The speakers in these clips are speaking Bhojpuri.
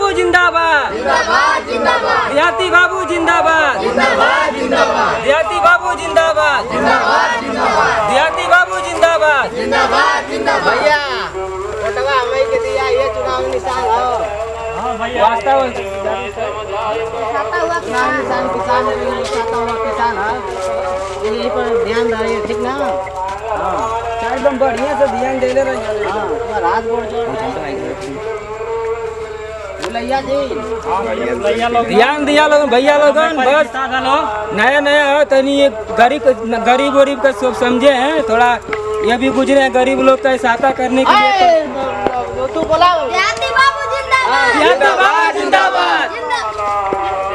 बाबू जिंदाबाद, देहाती बाबू जिंदाबाद, देहाती बाबू जिंदाबाद, देहाती बाबू जिंदाबाद। भैया वोटवा हमें के दिया, ये चुनाव निशान हो। वास्तव चुनाव निशान किसान खाता हुआ किसान है, यही पर ध्यान रहे, ठीक ना? एकदम बढ़िया से ध्यान दे ले रहे हैं। रात बोल जो भैया जी ध्यान दिया लोग भैया लोगन, बस नया नया है तनी गरीब गरीब का सब समझे हैं, थोड़ा ये भी गुजरे हैं गरीब लोग का सहायता करने के लिए। तू बोला देहाती बाबू जिंदाबाद, देहाती बाबू जिंदाबाद,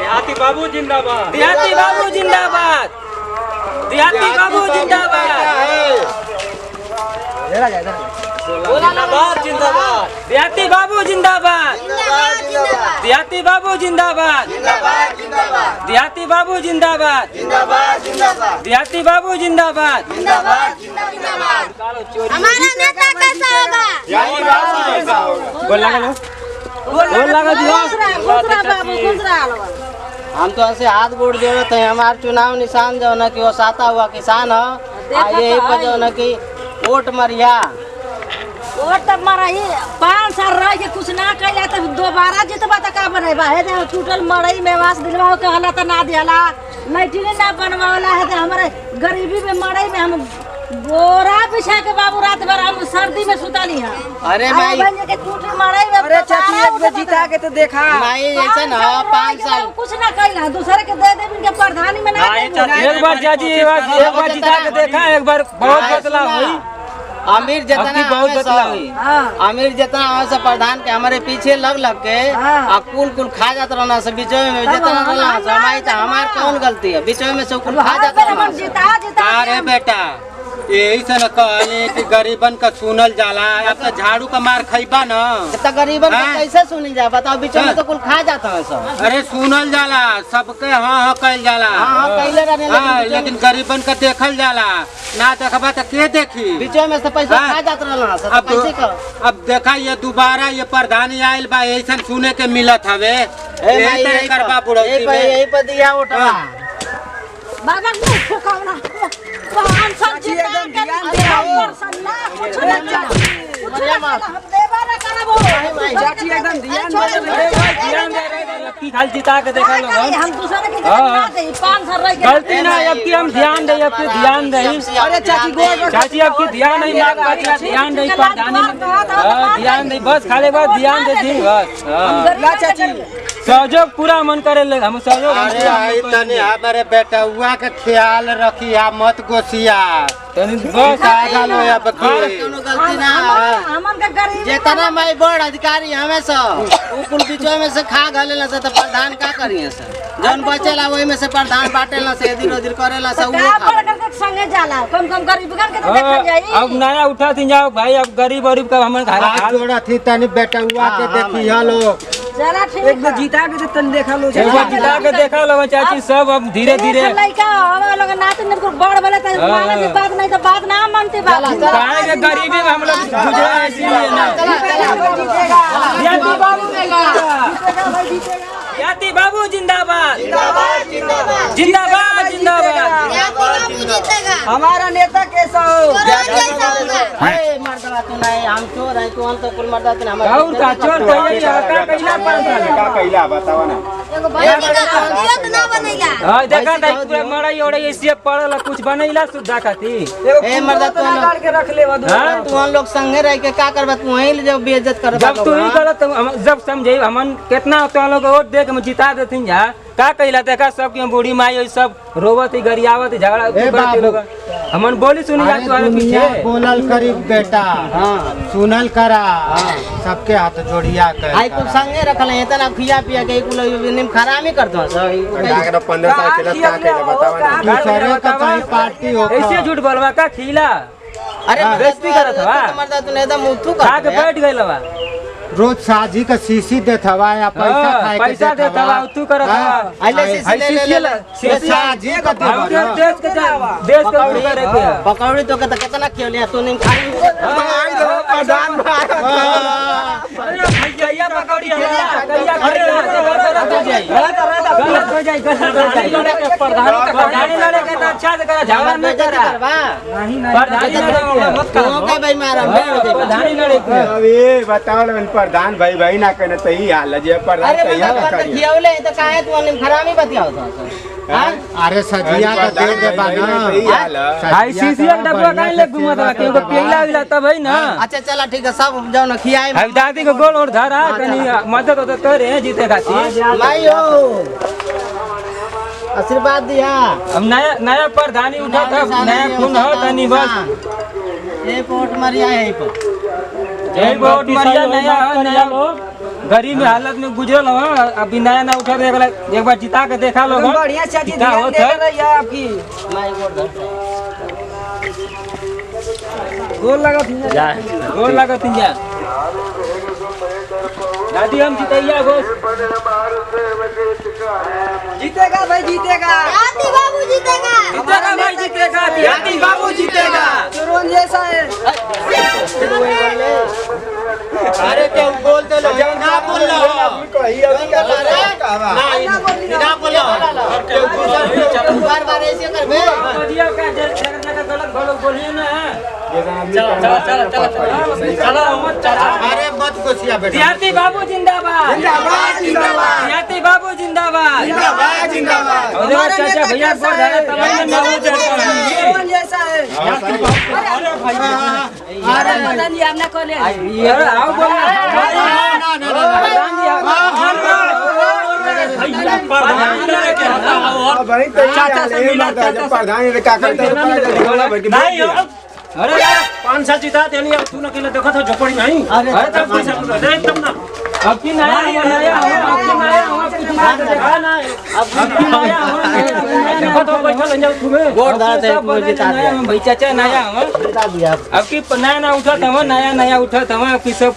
देहाती बाबू जिंदाबाद, देहाती बाबू जिंदाबाद, देहाती बाबू जिंदाबाद, जिंदाबाद जिंदाबाद, देहाती बाबू जिंदाबाद, देहाती बाबू जिंदाबाद, देहाती बाबू जिंदाबाद, देहाती बाबू जिंदाबाद। हमारा नेता कैसा होगा? बोल लगा दियो। हम तो ऐसे हाथ गोड़ जोड़ते हैं, हमारा चुनाव निशान जो ना कि वो साता हुआ किसान है, यही पर जो ना कि वोट मरिया। वोट तब मारा ही 5 साल रह के कुछ ना कैला तो दोबारा जितबा तक का बनेबा है दे टूटल मड़ई में वास दिलवा के हला त ना दियाला, लैट्रिन ना बनवाला है दे हमारे गरीबी में मड़ई में हम बोरा बिछा के बाबू रात भर हम सर्दी में सुताली है। अरे भाई के टूटल मड़ई में अरे चाची एक बार जीता के तो देखा भाई ऐसे ना 5 साल कुछ ना कैला, दूसरे के दे दे इनके प्रधानी में ना दे। एक बार चाची एक बार जीता के देखा, एक बार बहुत बदलाव हुई। अमीर जितना बहुत बदलाव हुई। अमीर जितना से प्रधान के हमारे पीछे लग के आ कुल खा जाता रहना से बीच में जितना रहना हमार कौन गलती है, बीच में से कुल खा जाता रहना। अरे बेटा यही से न कहली कि गरीबन का सुनल जाला, अब तो झाड़ू का मार खइबा न इतना गरीबन को कैसे सुनी जा बताओ, बीच में तो कुल खा जाता है सब। अरे सुनल जाला सबके हाँ कइल जाला, हाँ कैले रहने लेकिन गरीबन का देखल जाला ना, देखबा तो के देखी, बीच में से पैसा खा जाता रहना सब कैसे का। अब देखा ये दोबारा ये प्रधानी आयल बा, ऐसा सुने के मिलत हवे, यही करबा बुढ़ौती में। यही पर दिया उठा बाबा को फुकावना 5 साल जिंदा के सन्ना कुछ ना हम देवा ना करबो। चाची एकदम ध्यान दे की खाल जिता के देखा लोग हम दूसरे के ना दे 5 साल रह के गलती ना, अब की हम ध्यान दे, अब की ध्यान दे। अरे चाची अब की ध्यान नहीं मांगता, ध्यान दे प्रधानी में ध्यान दे, बस खाली बस ध्यान दे दी बस। ला चाची सहयोग पूरा मन करे ले, हम सहयोग अरे आई तनी हमारे बेटा हुआ के ख्याल रखिया, मत गोसिया तनी बस आगा लो या बकी। कोनो गलती ना हमन का गरीब जितना मैं बड़ अधिकारी हमें से उ कुल बीचो में से खा गलेला से तो प्रधान का करिए से, जौन बचेला वही में से प्रधान बाटेला से इधर उधर करेला से वो का पड़ करके संगे जाला, कम गरीब के तो देखल जाई। अब नया उठा थी जाओ भाई, अब गरीब गरीब का हमन हाथ जोड़ा थी तनी बेटा हुआ के देखी हेलो, जरा ठीक एक बार जीता के तो तन देखा लो, एक बार जीता के देखा लो चाची, सब अब धीरे धीरे लइका हम लोग नाच ने को बड़ वाला त माने की बात नहीं तो बात ना मानते बात काहे के गरीबी में हम लोग गुजरा है, इसीलिए ना। देहाती बाबू देहाती बाबू जिंदाबाद, जिंदाबाद जिंदाबाद। हमारा नेता कैसा हो? ए मर्दवा तू नहीं, हम चोर है तू तो कुल मर्दा तू हमारे और का चोर कहिए का कइला पर का कइला बतावा ना। एगो भैया का दियो तो ना बनैला। हां देखा त पूरा मड़ई ओड़ई ऐसे पड़ल, कुछ बनैला सुद्धा खाती। ए मर्दा तू काट के रख ले वदु, तू हम लोग संगे रह के का करबा, तू वहीं ले जब बेइज्जत करबा। जब तू ही गलत जब समझे हमन कितना तो लोग वोट दे के जिता देथिन जा, का कइला देखा सब के बूढ़ी माई सब रोवत गरियावत झगड़ा करते लोग, हमन बोली सुनी जा तू पीछे बोलल करी बेटा, हां सुनल करा, सबके हाथ जोड़िया कर। आई कुल संगे रखल है इतना खिया पिया के कुल निम खरामी करतो सही 15 साल के का के बतावा ना। दूसरे का कोई पार्टी हो ऐसे झूठ बोलवा का खिला, अरे बेइज्जती करत हवा, मर्दा तू एकदम मुथु खा के बैठ गइलवा, रोज साजी का शीशी देत हवा या पैसा खाए के पैसा देत हवा तू करत हवा, आइले शीशी साजी का देश के करे के पकौड़ी तो कितना खियो लिया तू नहीं खाई प्रधान भैया कहिया पकौड़ी कहिया गलत हो जाई प्रधानी लड़े के तो अच्छा से करा झगड़ा न करा प्रधानी लड़े मत करो के भाई मारा प्रधानी लड़े के अब ये बताओ ना प्रधान भाई भाई ना कहना तो ही हाल है जे प्रधान अरे तैयार मतलब करिए खियावले तो काहे तू अनिल खरामी बतियाओ था अरे सजिया का दे दे बाना आई सीसीएम डबवा काहे ले घुमत बा के पेला विला तब है ना अच्छा चला ठीक है सब जाओ ना खियाए अब दादी को गोल और धरा तनी मदद तो करे जीते खातिर भाई हो आशीर्वाद दिया अब नया प्रधानी उठा था नया खून हो तनी बस ये वोट मरिया है पर जय वोट मरिया नया गरीब में हालत में गुजरल हो अभी नया ना उठा एक बार जिता के देखा लो बढ़िया चाची ध्यान दे रही है आपकी मैं वोट गोल लागत जा दादी हम जीतैया घोष जीतेगा भाई जीतेगा आती बाबू जीतेगा जीतेगा भाई जीतेगा देहाती बाबू जीतेगा चुरोन जैसा है अरे क्या बोल दे लो ना बोल लो ना बोलो बार ऐसे कर बे बढ़िया का जगह गलत भलो बोलिए ना चलो अरे मत घुसिया बेटा देहाती बाबू जिंदाबाद जिंदाबाद जिंदाबाद देहाती बाबू जिंदाबाद जिंदाबाद जिंदाबाद और चाचा भैया को जाए तमाम ना हो जाए जैसा है अरे मदन जी आपने को ले ये आओ बोल भाई चाचा से मिला प्रधान ने क्या करता है अरे 5 साल जीता देनी अब तू न केले देखा था झोपड़ी नहीं अरे तब पैसा पूरा दे तब ना अब की नया देखा तो बैठा ले जाओ तुम्हें वोट डालते हैं पूरे जिता दिया भाई चाचा नया जिता दिया अब की नया उठा था नया उठा था अब की सब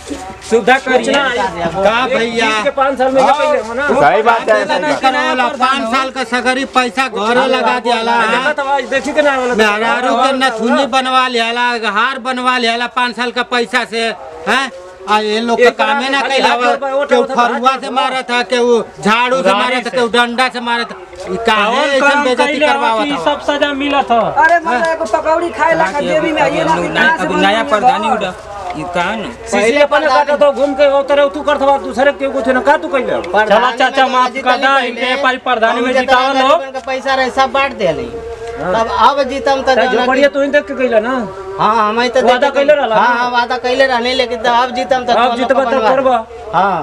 सुविधा करिए का भैया के 5 साल में ये पहले हो ना सही बात है करवाला 5 साल का सगरी पैसा घरे लगा दियाला देखा तो आज देखी के ना वाला मेहरारू के नथुनी बनवा लियाला हार बनवा लियाला 5 साल का पैसा से हैं आ ये लोग का कामे ना कैलावा के फरुआ से मारा था के वो झाड़ू से मारा था के डंडा से मारा था ई काहे ऐसन बेइज्जती करवावा था सब सजा मिला था अरे मतलब को पकौड़ी खाए ला देवी में आइए ना अब नया प्रधानी उठा ये कान पहले अपने काटा तो घूम के उतरे तू करथवा दूसरे के कुछ न का तू कइले चला चाचा माफ कर दा इनके पारी प्रधानी में जितावा लोग पैसा रहे सब बांट देली तब अब जीतम त जो बढ़िया तू इन देख के कइला ना हां हम तो वादा कइले रहला हां वादा कइले रहने लेकिन अब जीतम त अब जितबा तो करबा हां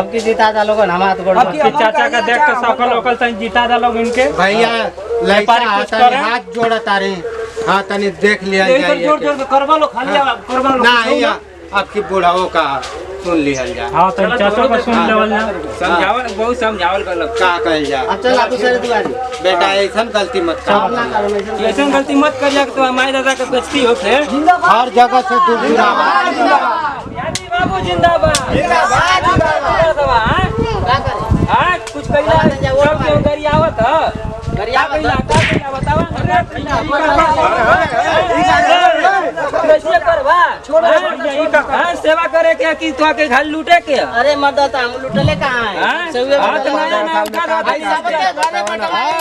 अब की जीता दा लोगन हम हाथ गोड़ के चाचा का देख के सकल लोकल तन जिता दा लोग इनके भैया लइका तनी हाथ जोड़ा तारे हां तनी देख लिया जाए जोड़ जोड़ के करबा लो खाली करबा लो नहीं आपकी बुढ़ाओ का सुन लिहल जा हां तो चाचा को सुन लेवल ना समझावल बहुत समझावल कर का कहल जा अब चल आप दूसरे दुआरी बेटा ऐसन गलती मत कर ना करो ऐसा गलती मत करिया तो हमारे दादा का बेइज्जती होते हर जगह से तू बुरा यादी बाबू जिंदाबाद जिंदाबाद जिंदाबाद का करे हां कुछ कइला सब क्यों गरियावत गरिया का बतावा कैसे करवा छोड़ो हां सेवा करे के कि तो के घर लूटे के अरे मदद हम लुटले कहां है हां सौवे नया ना उठा रहा भाई सब के घरे बटवाई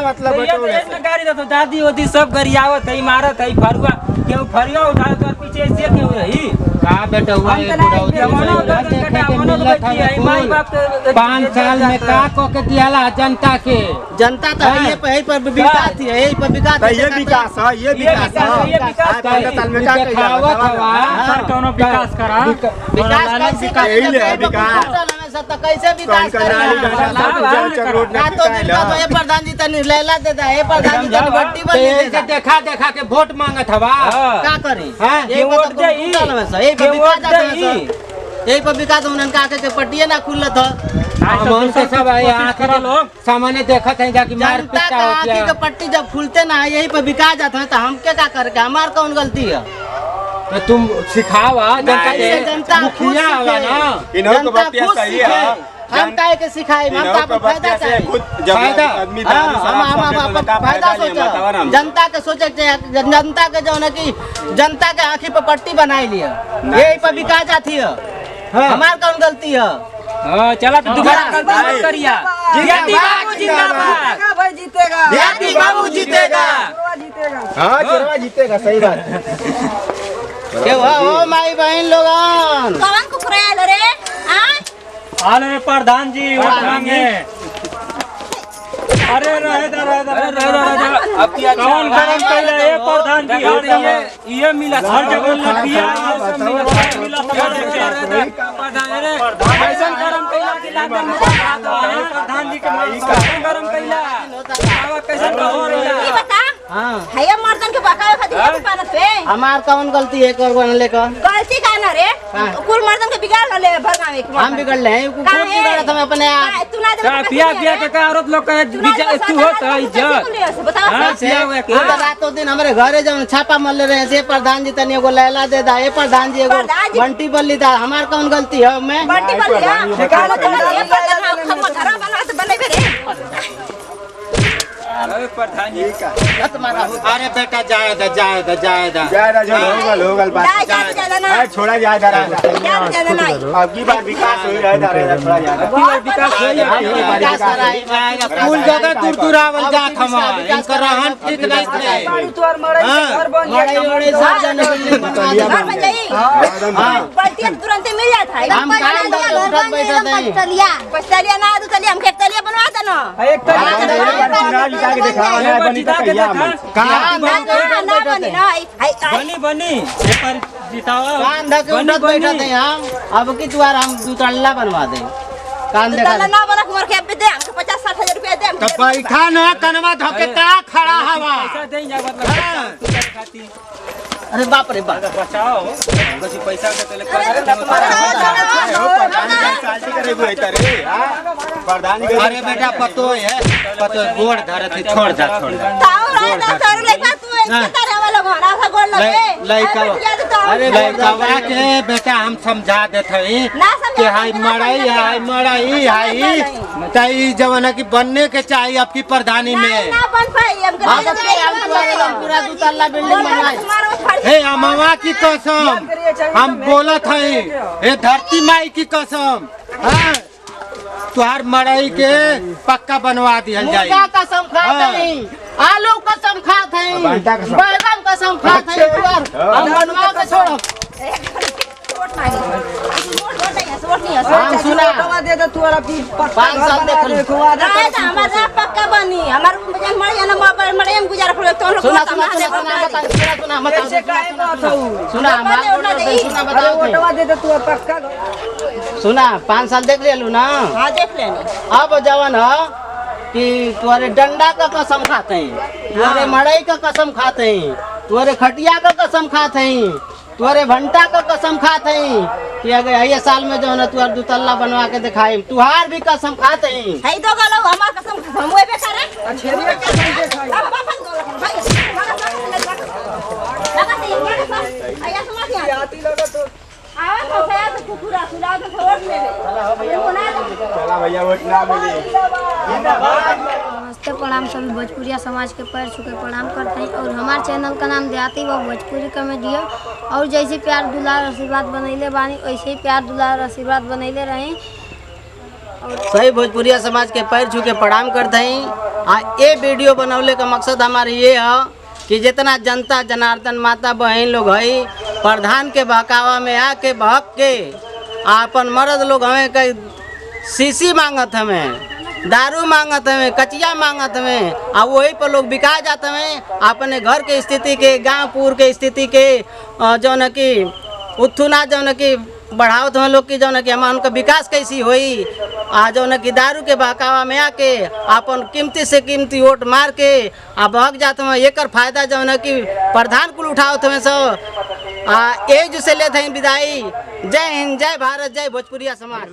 मतलब गाड़ी तो दादी होती सब गरियावत है इमारत है फरुआ क्यों फरिया उठा कर पीछे से क्यों रही का बेटा हुआ ये माई बाप 5 साल में का को के दियाला जनता के जनता तो यही पर विकास थी यही पर विकास ये विकास है ये विकास है 5 साल में का दिखावत हवा सर कोनो विकास करा विकास यही है विकास कैसे विकास ये प्रधान जी तनी लैला देता है प्रधान जी तनी बट्टी बन ऐसे देखा देखा के वोट मांगत हवा का करी हां ये वोट दे यही पर विकास जाता है यही पर विकास उन्हन का के पट्टिए ना खुलत है हम से सब यहाँ के लोग सामान्य देखत हैं जाके मार जनता पिटा का होती आँखी है के पट्टी जब खुलते ना यही पर विकास जाता है तो हम क्या करके हमार कौन गलती है तो तुम सिखावा जनता नहीं, के जनता खुद मुखिया हवा सीखे। ना इन्हों को जनता बतिया खुद सही सीखे। है हम काहे के सिखाई हम तो अपन फायदा चाहिए फायदा? आदमी हम फायदा सोचा जनता के सोचे जनता के जो है कि जनता के आँखी पर पट्टी बनाई लिया यही पर बिका जाती है हमार कौन गलती है हाँ चला तो दोबारा गलती मत करिया देहाती बाबू जिंदाबाद भाई जीतेगा देहाती बाबू जीतेगा हाँ चुनाव जीतेगा सही बात के हो माई बहन लोगन कौन कुकरायल रे हाँ आले प्रधान जी वोट मांगे अरे रहे अब क्या कौन गरम कैले ये प्रधान जी यार ये मिला हर जगह लड़कियां मिला कैसन गरम कैला की लागन में प्रधान जी के गरम कैला कैसन हो ये रही बता हाँ हैया मर्दन के बकावे खातिर पानत पे हमार कौन गलती है कर बनले का गलती का ना रे कुल मर्दन के बिगाड़ ले भरगावे के हम बिगड़ ले हैं कुछ बिगड़ा था मैं अपने आप तू ना का पिया पिया के का औरत लोग का तू होत है इज्जत बता हां पिया हुआ के रातों दिन हमारे घरे जब छापा मल रहे से प्रधान जी तनी एगो लैला दे दा ये प्रधान जी एगो बंटी बल्ली दा हमार कौन गलती है मैं बंटी बोल लिया निकाल ये प्रधान हम घर बना के बनेबे रे प्रधान जी अरे बेटा जायदा जायदा जायदा ज्यादा जो होगल बात ज्यादा ना अरे छोड़ा ज्यादा ज्यादा नहीं अब की बार विकास हो रहा है थोड़ा ज्यादा अब की विकास होई कुल जगह दूर दूर आवल जात हम इनकर रहन ठीक नहीं थे तोर मरे घर बन बड़े सब जन घर बन जाई हां बल्टी तुरंत मिल जाता है हम काम दे उठत बैठत नहीं पस्तलिया ना दू तलिया हम एक तलिया बनवा देना एक तो के दिखा है बनी तो कहिया हम बनी बनी ये पर जितावा कान धके उठत बैठत नहीं हम अब की द्वार हम दुतल्ला बनवा दे कान देखा ना बना कुमार के दे हमको 50-60 हजार रुपया दे तो बैठा न कनवा धके का खड़ा हवा पैसा दें जा मतलब खाती अरे बाप रे बाप बचाओ बस पैसा के तले प्रधान अरे बेटा पतो है पतो गोड़ धरत है छोड़ जा अरे लड़का के बेटा हम समझा देते हैं कि हाय मड़ाई हाय मड़ाई हाय तई जवन की बनने के चाहिए आपकी प्रधानी में पूरा दुतल्ला बिल्डिंग बनवाए हे अमवा की कसम हम बोलत हैं हे धरती माई की कसम हाँ तुहार मड़ई के पक्का बनवा दिया जाए मुर्गा कसम खाते हैं आलू कसम खाते हैं बैगन कसम खाते हैं हम बनवा के छोड़ो हम सुना दे दे तू 5 साल देख हमारा पक्का बनी हमार बजन मर जाना मोबाइल मरे हम गुजारा कर तो लोग सुना सुना सुना मत सुना बता ओटवा दे दे तू पक्का सुना 5 साल देख ले लू ना हां देख लेनी अब जवन है कि तुम्हारे डंडा का कसम खाते हैं तुम्हारे मड़ई का कसम खाते हैं तुम्हारे खटिया का कसम खाते हैं तुम्हारे भंटा का कसम खाते हैं कि अगर ये साल में जो है ना तुम्हारे दुतल्ला बनवा के दिखाए तुहार भी कसम खाते हैं है तो गलो हमार कसम हम वे बेकार है छेरिया कसम दे खाई भाई लगा दे आया समझ आ आती लगा तो आवा तो भैया तो कुकुरा सुला तो वोट ले चला भैया वोट ना मिली नमस्ते प्रणाम सभी भोजपुरिया समाज के पैर छू के प्रणाम करते हैं और हमारे चैनल का नाम देहाती व भोजपुरी कॉमेडी है और जैसे प्यार दुलार आशीर्वाद बनैले बानी वैसे ही प्यार दुलार आशीर्वाद बनैले रहें सही भोजपुरिया समाज के पैर छू के प्रणाम करते हैं ये वीडियो बनौले का मकसद हमारे ये है कि जितना जनता जनार्दन माता बहन लोग है प्रधान के बहकावा में आके बहक के अपन मर्द लोग हमें कई शीशी मांगत हमें दारू मांगत हमें कचिया मांगत हमें आ वही पर लोग बिका जाते हैं अपने घर के स्थिति के गाँवपुर के स्थिति के जो न कि उत्थुना जो न कि बढ़ावत हैं लोग की जो न कि हमारा उनका विकास कैसी हुई आ जो न कि दारू के बहकावा में आके अपन कीमती से कीमती वोट मार के आ बहक जाते हैं एक फायदा जो न कि प्रधान कुल उठावत हैं सब एज से लेते हैं विदाई। जय हिंद जय भारत जय भोजपुरिया समाज।